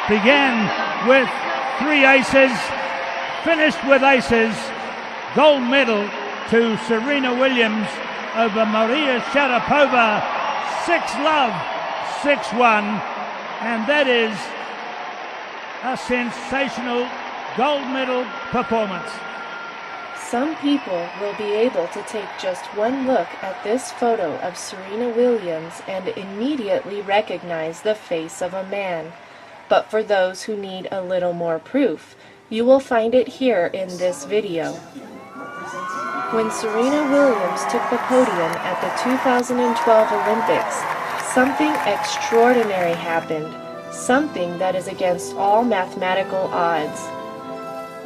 began with 3 aces, finished with aces. Gold medal to Serena Williams over Maria Sharapova, 6-love, 6-1, and that is a sensational gold medal performance. Some people will be able to take just one look at this photo of Serena Williams and immediately recognize the face of a man. But for those who need a little more proof, you will find it here in this video. When Serena Williams took the podium at the 2012 Olympics, something extraordinary happened, something that is against all mathematical odds.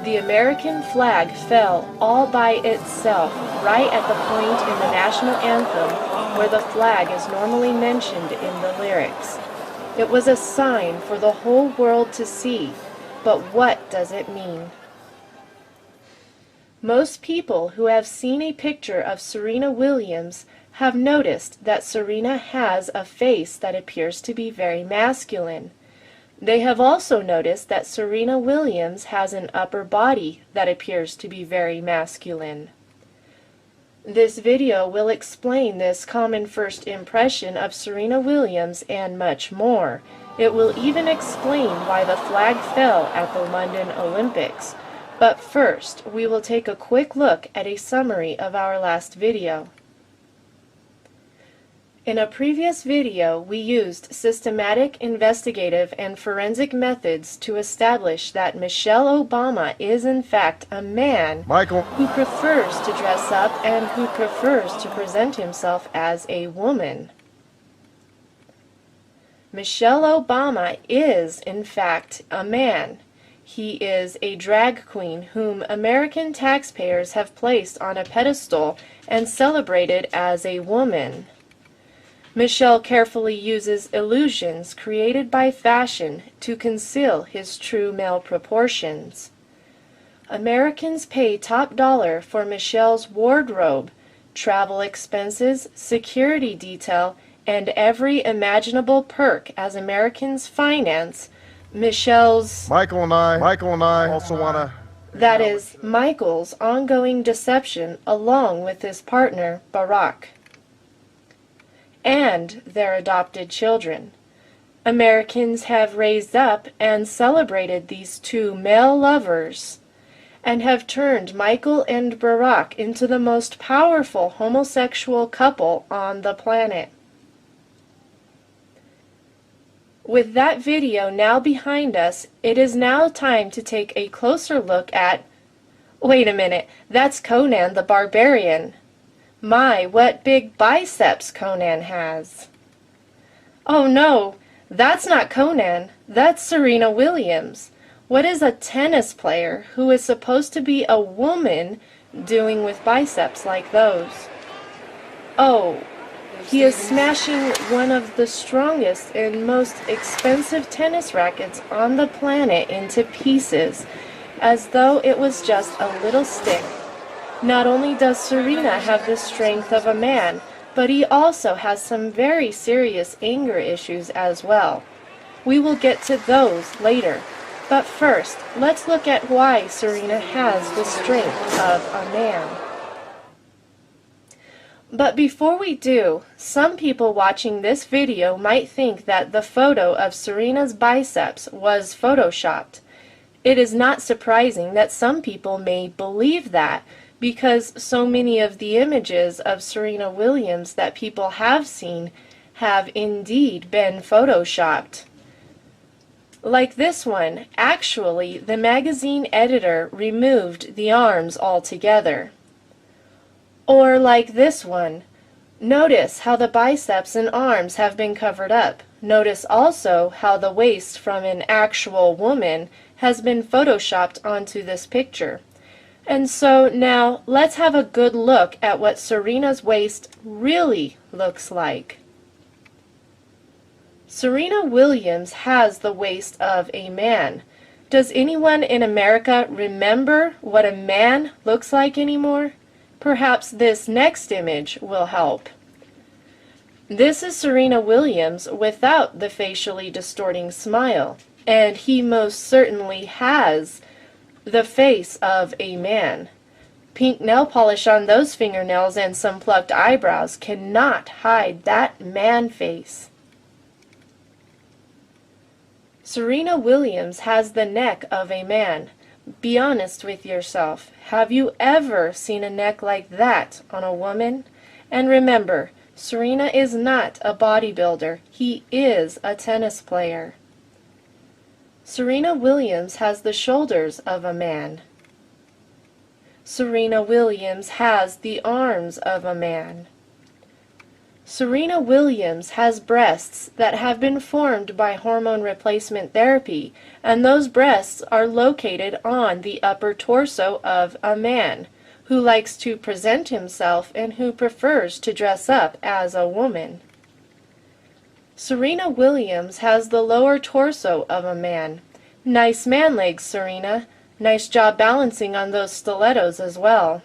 The American flag fell all by itself right at the point in the national anthem where the flag is normally mentioned in the lyrics. It was a sign for the whole world to see, but what does it mean? Most people who have seen a picture of Serena Williams have noticed that Serena has a face that appears to be very masculine. They have also noticed that Serena Williams has an upper body that appears to be very masculine. This video will explain this common first impression of Serena Williams and much more. It will even explain why the flag fell at the London Olympics. But first, we will take a quick look at a summary of our last video. In a previous video, we used systematic, investigative, and forensic methods to establish that Michelle Obama is in fact a man who prefers to dress up and who prefers to present himself as a woman. Michelle Obama is in fact a man. He is a drag queen whom American taxpayers have placed on a pedestal and celebrated as a woman. Michelle carefully uses illusions created by fashion to conceal his true male proportions. Americans pay top dollar for Michelle's wardrobe, travel expenses, security detail, and every imaginable perk as Americans finance Michelle's... Michael and I also want to... That is, Michael's ongoing deception along with his partner, Barack, and their adopted children. Americans have raised up and celebrated these two male lovers and have turned Michael and Barack into the most powerful homosexual couple on the planet. With that video now behind us, it is now time to take a closer look at... Wait a minute, that's Conan the Barbarian. My, what big biceps Conan has. Oh no, that's not Conan, that's Serena Williams. What is a tennis player who is supposed to be a woman doing with biceps like those? Oh, he is smashing one of the strongest and most expensive tennis rackets on the planet into pieces, as though it was just a little stick. Not only does Serena have the strength of a man, but he also has some very serious anger issues as well. We will get to those later. But first, let's look at why Serena has the strength of a man. But before we do, some people watching this video might think that the photo of Serena's biceps was photoshopped. It is not surprising that some people may believe that, because so many of the images of Serena Williams that people have seen have indeed been photoshopped. Like this one, actually, the magazine editor removed the arms altogether. Or like this one, notice how the biceps and arms have been covered up. Notice also how the waist from an actual woman has been photoshopped onto this picture. And so now let's have a good look at what Serena's waist really looks like. Serena Williams has the waist of a man. Does anyone in America remember what a man looks like anymore? Perhaps this next image will help. This is Serena Williams without the facially distorting smile. and he most certainly has the face of a man. Pink nail polish on those fingernails and some plucked eyebrows cannot hide that man face. Serena Williams has the neck of a man. Be honest with yourself. Have you ever seen a neck like that on a woman? And remember, Serena is not a bodybuilder. He is a tennis player. Serena Williams has the shoulders of a man. Serena Williams has the arms of a man. Serena Williams has breasts that have been formed by hormone replacement therapy, and those breasts are located on the upper torso of a man who likes to present himself and who prefers to dress up as a woman. Serena Williams has the lower torso of a man. Nice man legs, Serena. Nice job balancing on those stilettos as well.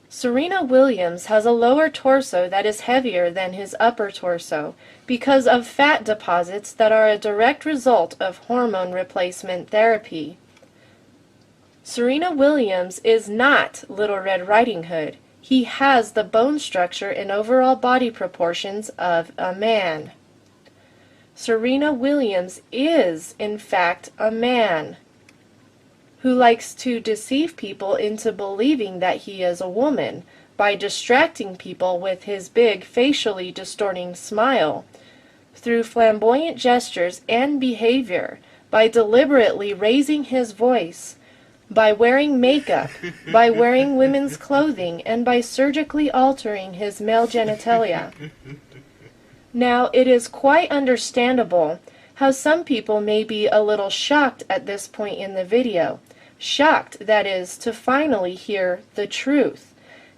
Serena Williams has a lower torso that is heavier than his upper torso because of fat deposits that are a direct result of hormone replacement therapy. Serena Williams is not Little Red Riding Hood. He has the bone structure and overall body proportions of a man. Serena Williams is, in fact, a man who likes to deceive people into believing that he is a woman by distracting people with his big facially distorting smile, through flamboyant gestures and behavior, by deliberately raising his voice, by wearing makeup, by wearing women's clothing, and by surgically altering his male genitalia. Now, it is quite understandable how some people may be a little shocked at this point in the video. Shocked, that is, to finally hear the truth.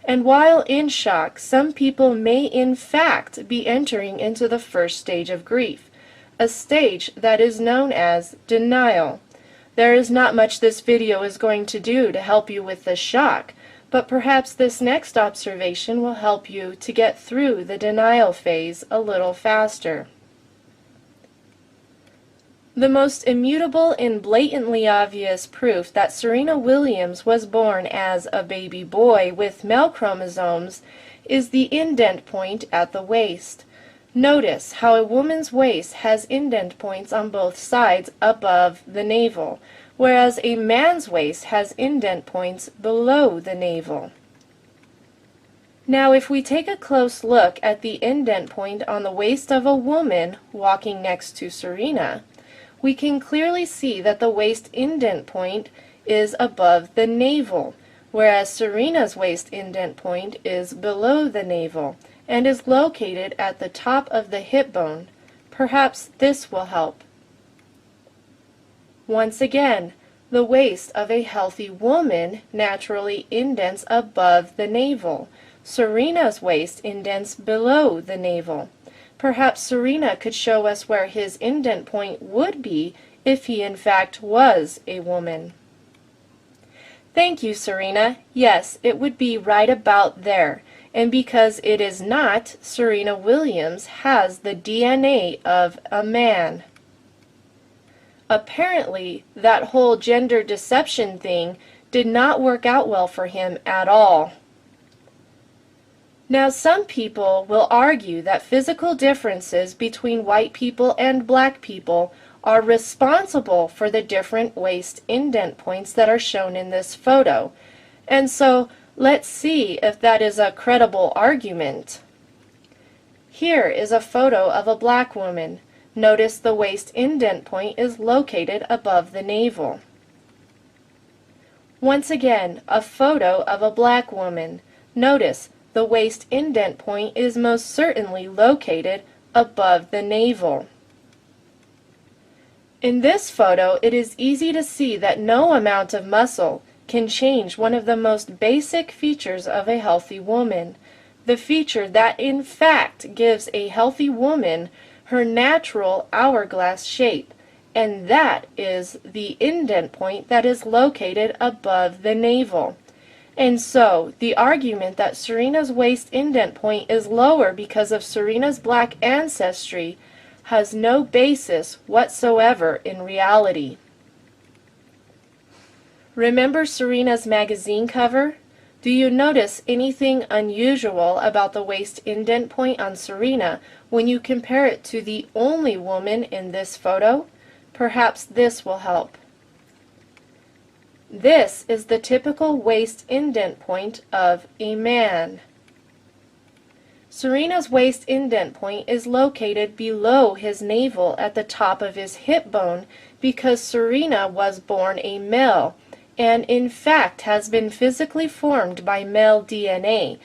And while in shock, some people may in fact be entering into the first stage of grief, a stage that is known as denial. There is not much this video is going to do to help you with the shock, but perhaps this next observation will help you to get through the denial phase a little faster. The most immutable and blatantly obvious proof that Serena Williams was born as a baby boy with male chromosomes is the indent point at the waist. Notice how a woman's waist has indent points on both sides above the navel, whereas a man's waist has indent points below the navel. Now, if we take a close look at the indent point on the waist of a woman walking next to Serena, we can clearly see that the waist indent point is above the navel, whereas Serena's waist indent point is below the navel and is located at the top of the hip bone. Perhaps this will help. Once again, the waist of a healthy woman naturally indents above the navel. Serena's waist indents below the navel. Perhaps Serena could show us where his indent point would be if he in fact was a woman. Thank you, Serena. Yes, it would be right about there. And because it is not, Serena Williams has the DNA of a man. Apparently, that whole gender deception thing did not work out well for him at all. Now, some people will argue that physical differences between white people and black people are responsible for the different waist indent points that are shown in this photo. And so, let's see if that is a credible argument. Here is a photo of a black woman. Notice the waist indent point is located above the navel. Once again, a photo of a black woman. Notice the waist indent point is most certainly located above the navel. In this photo, it is easy to see that no amount of muscle can change one of the most basic features of a healthy woman, the feature that in fact gives a healthy woman her natural hourglass shape, and that is the indent point that is located above the navel. And so, the argument that Serena's waist indent point is lower because of Serena's black ancestry has no basis whatsoever in reality. Remember Serena's magazine cover? Do you notice anything unusual about the waist indent point on Serena when you compare it to the only woman in this photo? Perhaps this will help. This is the typical waist indent point of a man. Serena's waist indent point is located below his navel at the top of his hip bone because Serena was born a male and in fact has been physically formed by male DNA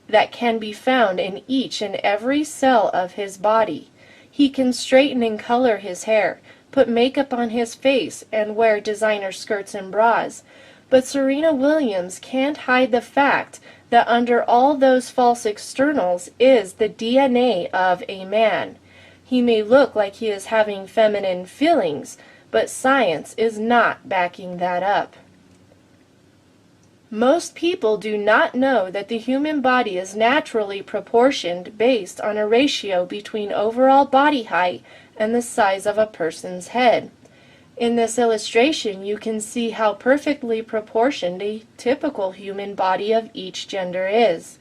that can be found in each and every cell of his body. He can straighten and color his hair, put makeup on his face, and wear designer skirts and bras. But Serena Williams can't hide the fact that under all those false externals is the DNA of a man. He may look like he is having feminine feelings, but science is not backing that up. Most people do not know that the human body is naturally proportioned based on a ratio between overall body height and the size of a person's head. In this illustration, you can see how perfectly proportioned a typical human body of each gender is.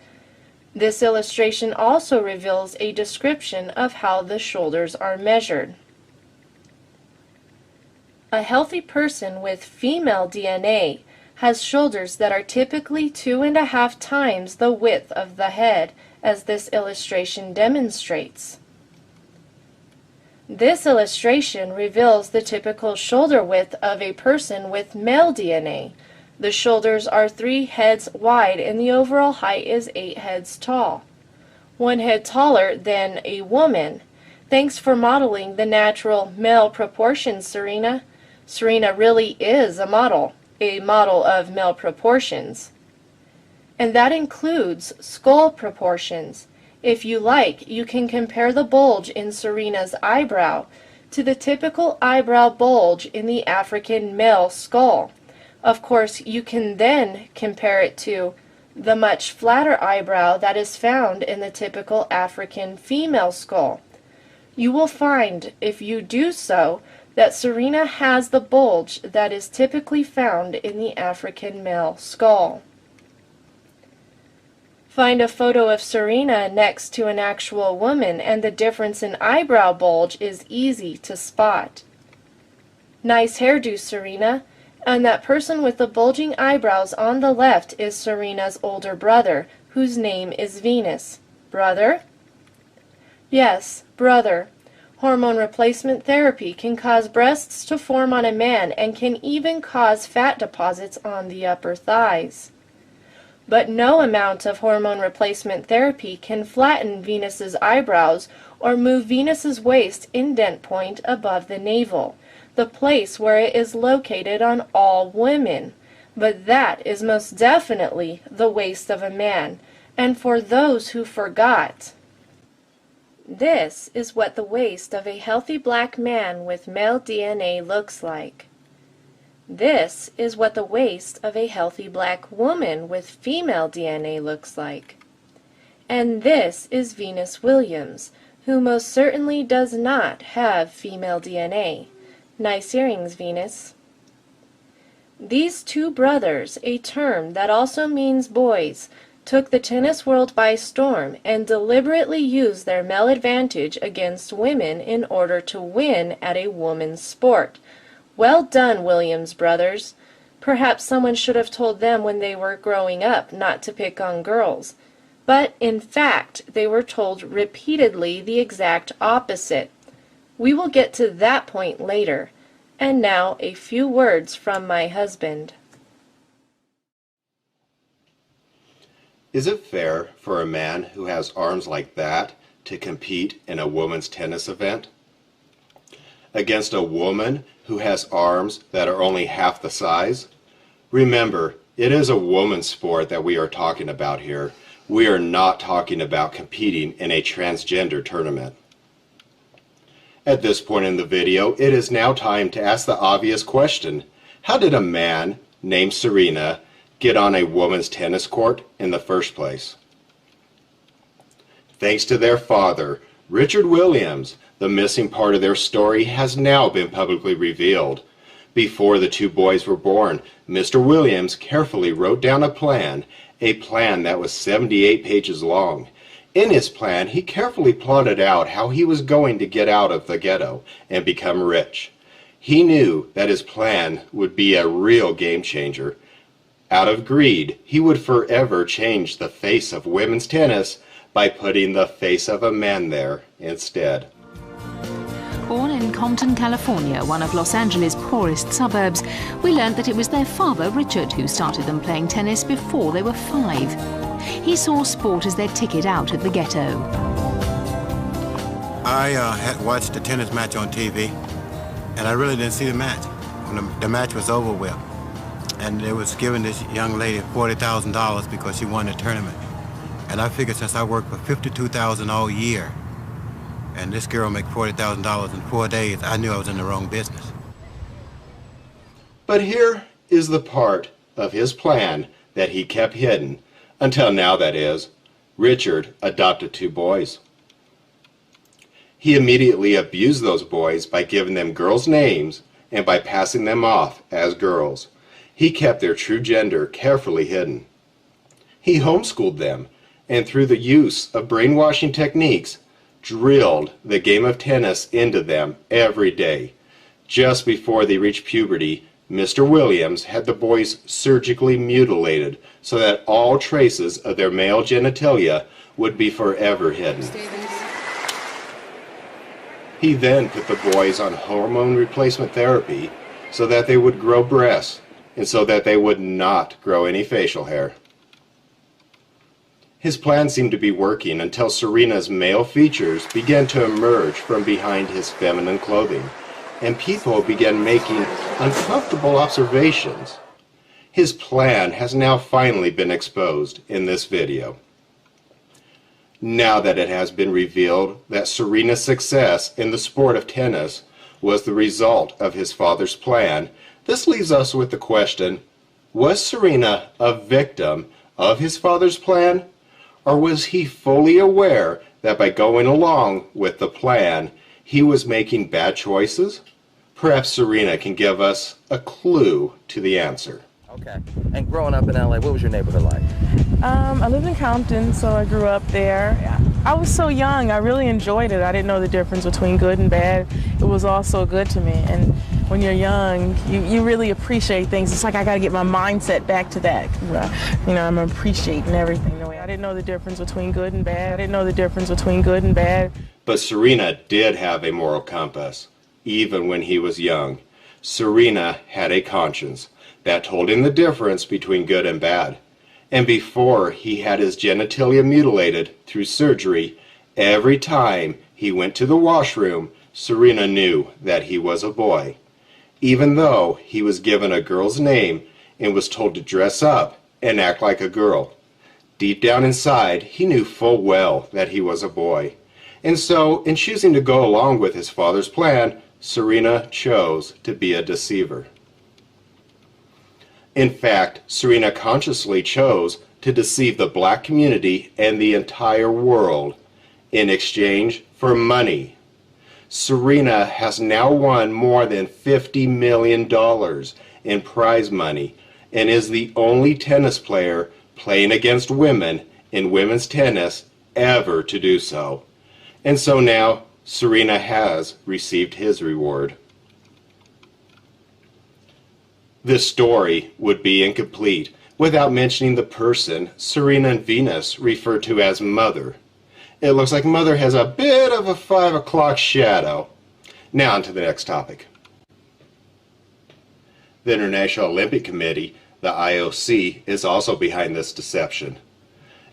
This illustration also reveals a description of how the shoulders are measured. A healthy person with female DNA has shoulders that are typically 2.5 times the width of the head, as this illustration demonstrates. This illustration reveals the typical shoulder width of a person with male DNA. The shoulders are 3 heads wide and the overall height is 8 heads tall. 1 head taller than a woman. Thanks for modeling the natural male proportions, Serena. Serena really is a model of male proportions. And that includes skull proportions. If you like, you can compare the bulge in Serena's eyebrow to the typical eyebrow bulge in the African male skull. Of course, you can then compare it to the much flatter eyebrow that is found in the typical African female skull. You will find, if you do so, that Serena has the bulge that is typically found in the African male skull. Find a photo of Serena next to an actual woman and the difference in eyebrow bulge is easy to spot. Nice hairdo, Serena. And that person with the bulging eyebrows on the left is Serena's older brother, whose name is Venus. Brother? Yes, brother. Hormone replacement therapy can cause breasts to form on a man and can even cause fat deposits on the upper thighs. But no amount of hormone replacement therapy can flatten Venus's eyebrows or move Venus's waist indent point above the navel, the place where it is located on all women. But that is most definitely the waist of a man, and for those who forgot, this is what the waist of a healthy black man with male DNA looks like. This is what the waist of a healthy black woman with female DNA looks like. And this is Venus Williams, who most certainly does not have female DNA. Nice earrings, Venus. These two brothers, a term that also means boys, took the tennis world by storm and deliberately used their male advantage against women in order to win at a woman's sport. Well done, Williams brothers. Perhaps someone should have told them when they were growing up not to pick on girls. But, in fact, they were told repeatedly the exact opposite. We will get to that point later. And now a few words from my husband. Is it fair for a man who has arms like that to compete in a women's tennis event against a woman who has arms that are only half the size? Remember, it is a woman's sport that we are talking about here. We are not talking about competing in a transgender tournament. At this point in the video, it is now time to ask the obvious question. How did a man named Serena get on a woman's tennis court in the first place? Thanks to their father, Richard Williams, The missing part of their story has now been publicly revealed. Before the two boys were born, Mr. Williams carefully wrote down a plan that was 78 pages long. In his plan, he carefully plotted out how he was going to get out of the ghetto and become rich. He knew that his plan would be a real game changer. Out of greed, he would forever change the face of women's tennis by putting the face of a man there instead. Born in Compton, California, one of Los Angeles' poorest suburbs, we learned that it was their father, Richard, who started them playing tennis before they were 5. He saw sport as their ticket out of the ghetto. I had watched the tennis match on TV, and I really didn't see the match. When the match was over with, and they was giving this young lady $40,000 because she won the tournament. And I figured since I worked for $52,000 all year, and this girl make $40,000 in 4 days, I knew I was in the wrong business. But here is the part of his plan that he kept hidden, until now that is, Richard adopted 2 boys. He immediately abused those boys by giving them girls' names and by passing them off as girls. He kept their true gender carefully hidden. He homeschooled them, and through the use of brainwashing techniques, drilled the game of tennis into them every day. Just before they reached puberty, Mr. Williams had the boys surgically mutilated so that all traces of their male genitalia would be forever hidden. He then put the boys on hormone replacement therapy so that they would grow breasts and so that they would not grow any facial hair. His plan seemed to be working until Serena's male features began to emerge from behind his feminine clothing, and people began making uncomfortable observations. His plan has now finally been exposed in this video. Now that it has been revealed that Serena's success in the sport of tennis was the result of his father's plan, this leaves us with the question, was Serena a victim of his father's plan? Or was he fully aware that by going along with the plan, he was making bad choices? Perhaps Serena can give us a clue to the answer. Okay. And growing up in LA, what was your neighborhood like? I lived in Compton, so I grew up there. I was so young, I really enjoyed it. I didn't know the difference between good and bad. It was all so good to me. And when you're young, you really appreciate things. It's like I got to get my mindset back to that. You know, I'm appreciating everything. I didn't know the difference between good and bad. I didn't know the difference between good and bad. But Serena did have a moral compass, even when he was young. Serena had a conscience that told him the difference between good and bad. And before he had his genitalia mutilated through surgery, every time he went to the washroom, Serena knew that he was a boy. Even though he was given a girl's name and was told to dress up and act like a girl. Deep down inside, he knew full well that he was a boy. And so, in choosing to go along with his father's plan, Serena chose to be a deceiver. In fact, Serena consciously chose to deceive the black community and the entire world in exchange for money. Serena has now won more than $50 million in prize money and is the only tennis player playing against women in women's tennis ever to do so. And so now Serena has received his reward. This story would be incomplete without mentioning the person Serena and Venus refer to as Mother. It looks like Mother has a bit of a 5 o'clock shadow. Now on to the next topic. The International Olympic Committee, the IOC, is also behind this deception.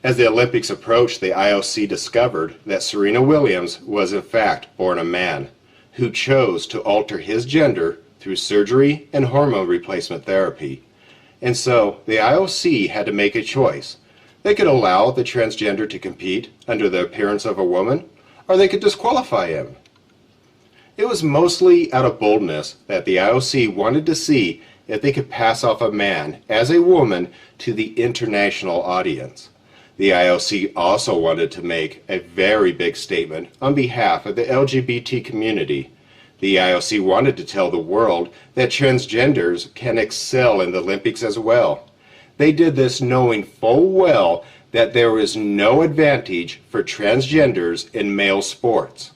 As the Olympics approached, the IOC discovered that Serena Williams was in fact born a man who chose to alter his gender through surgery and hormone replacement therapy. And so the IOC had to make a choice. They could allow the transgender to compete under the appearance of a woman, or they could disqualify him. It was mostly out of boldness that the IOC wanted to see if they could pass off a man as a woman to the international audience. The IOC also wanted to make a very big statement on behalf of the LGBT community. The IOC wanted to tell the world that transgenders can excel in the Olympics as well. They did this knowing full well that there is no advantage for transgenders in male sports.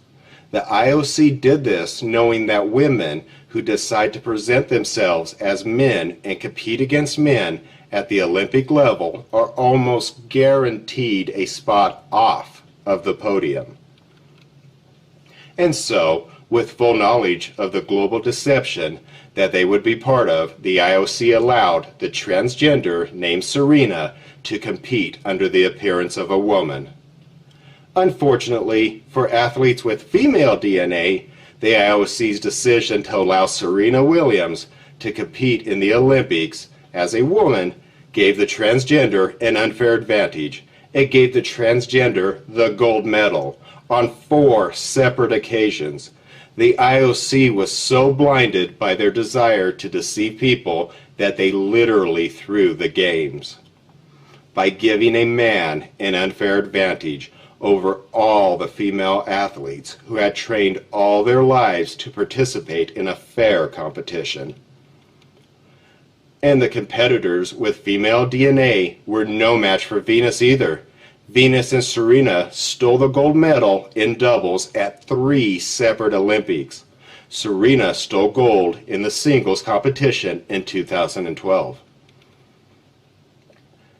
The IOC did this knowing that women who decide to present themselves as men and compete against men at the Olympic level are almost guaranteed a spot off of the podium. And so, with full knowledge of the global deception that they would be part of, the IOC allowed the transgender named Serena to compete under the appearance of a woman. Unfortunately, for athletes with female DNA, the IOC's decision to allow Serena Williams to compete in the Olympics as a woman gave the transgender an unfair advantage. It gave the transgender the gold medal on 4 separate occasions. The IOC was so blinded by their desire to deceive people that they literally threw the games. By giving a man an unfair advantage over all the female athletes who had trained all their lives to participate in a fair competition. And the competitors with female DNA were no match for Venus either. Venus and Serena stole the gold medal in doubles at 3 separate Olympics. Serena stole gold in the singles competition in 2012.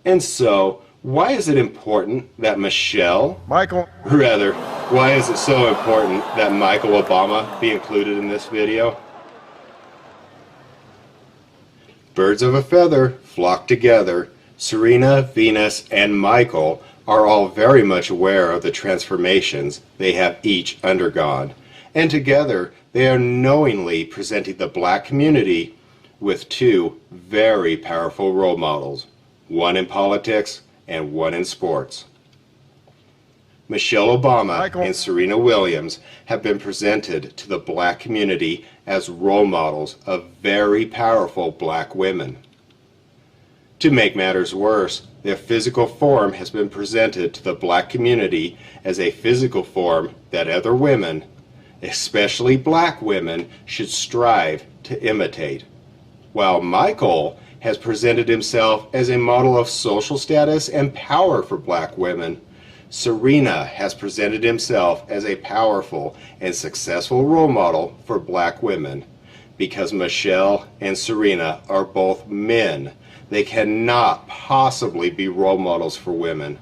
And so, why is it important that why is it so important that Michael Obama be included in this video? Birds of a feather flock together. Serena, Venus, and Michael are all very much aware of the transformations they have each undergone. And together, they are knowingly presenting the black community with 2 very powerful role models, one in politics and one in sports. Michelle Obama and Serena Williams have been presented to the black community as role models of very powerful black women. To make matters worse, their physical form has been presented to the black community as a physical form that other women, especially black women, should strive to imitate. While Michael has presented himself as a model of social status and power for black women, Serena has presented himself as a powerful and successful role model for black women. Because Michelle and Serena are both men, they cannot possibly be role models for women.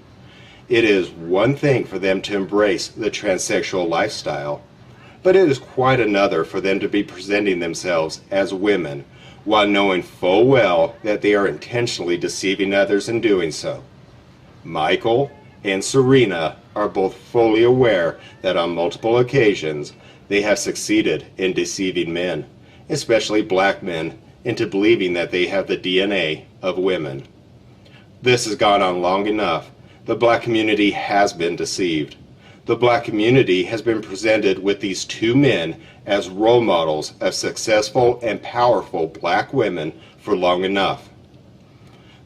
It is one thing for them to embrace the transsexual lifestyle, but it is quite another for them to be presenting themselves as women while knowing full well that they are intentionally deceiving others in doing so. Michael and Serena are both fully aware that on multiple occasions they have succeeded in deceiving men, especially black men, into believing that they have the DNA of women. This has gone on long enough. The black community has been deceived. The black community has been presented with these 2 men as role models of successful and powerful black women for long enough.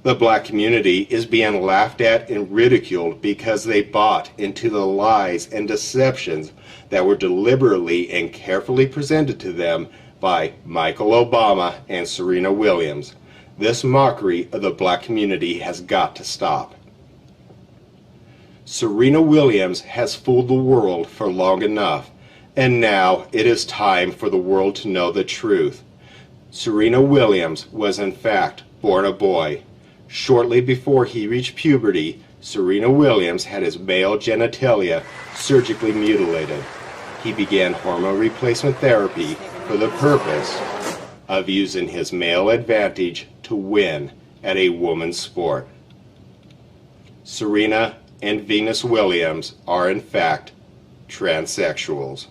The black community is being laughed at and ridiculed because they bought into the lies and deceptions that were deliberately and carefully presented to them by Michael Obama and Serena Williams. This mockery of the black community has got to stop. Serena Williams has fooled the world for long enough, and now it is time for the world to know the truth. Serena Williams was in fact born a boy. Shortly before he reached puberty, Serena Williams had his male genitalia surgically mutilated. He began hormone replacement therapy for the purpose of using his male advantage to win at a woman's sport. Serena and Venus Williams are in fact transsexuals.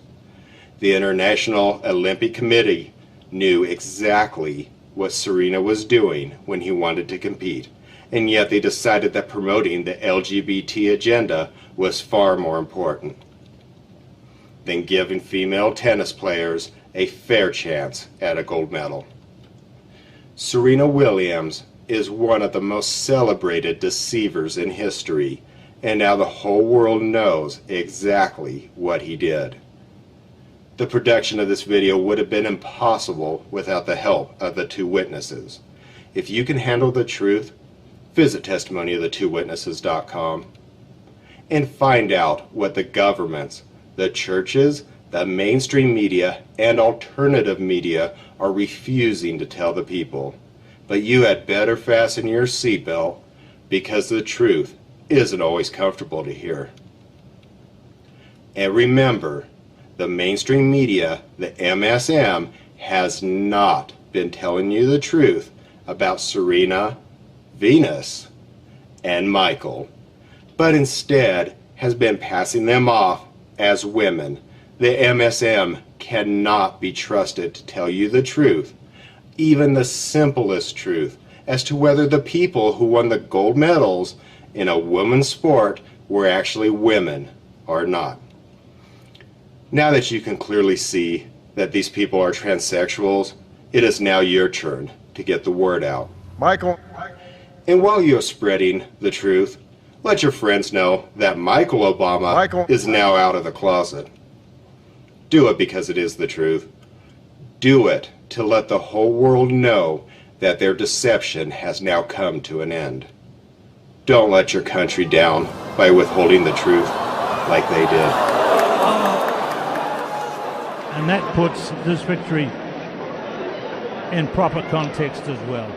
The International Olympic Committee knew exactly what Serena was doing when he wanted to compete, and yet they decided that promoting the LGBT agenda was far more important than giving female tennis players a fair chance at a gold medal. Serena Williams is one of the most celebrated deceivers in history. and now the whole world knows exactly what he did. The production of this video would have been impossible without the help of the two witnesses. If you can handle the truth, visit testimonyofthetwowitnesses.com and find out what the governments, the churches, the mainstream media, and alternative media are refusing to tell the people. But you had better fasten your seatbelt, because the truth isn't always comfortable to hear. And remember, the mainstream media, the MSM, has not been telling you the truth about Serena, Venus, and Michael, but instead has been passing them off as women. The MSM cannot be trusted to tell you the truth, even the simplest truth, as to whether the people who won the gold medals in a women's sport were actually women or not. Now that you can clearly see that these people are transsexuals, it is now your turn to get the word out. Michael. And while you are spreading the truth, let your friends know that Michael Obama is now out of the closet. Do it because it is the truth. Do it to let the whole world know that their deception has now come to an end. Don't let your country down by withholding the truth like they did. And that puts this victory in proper context as well.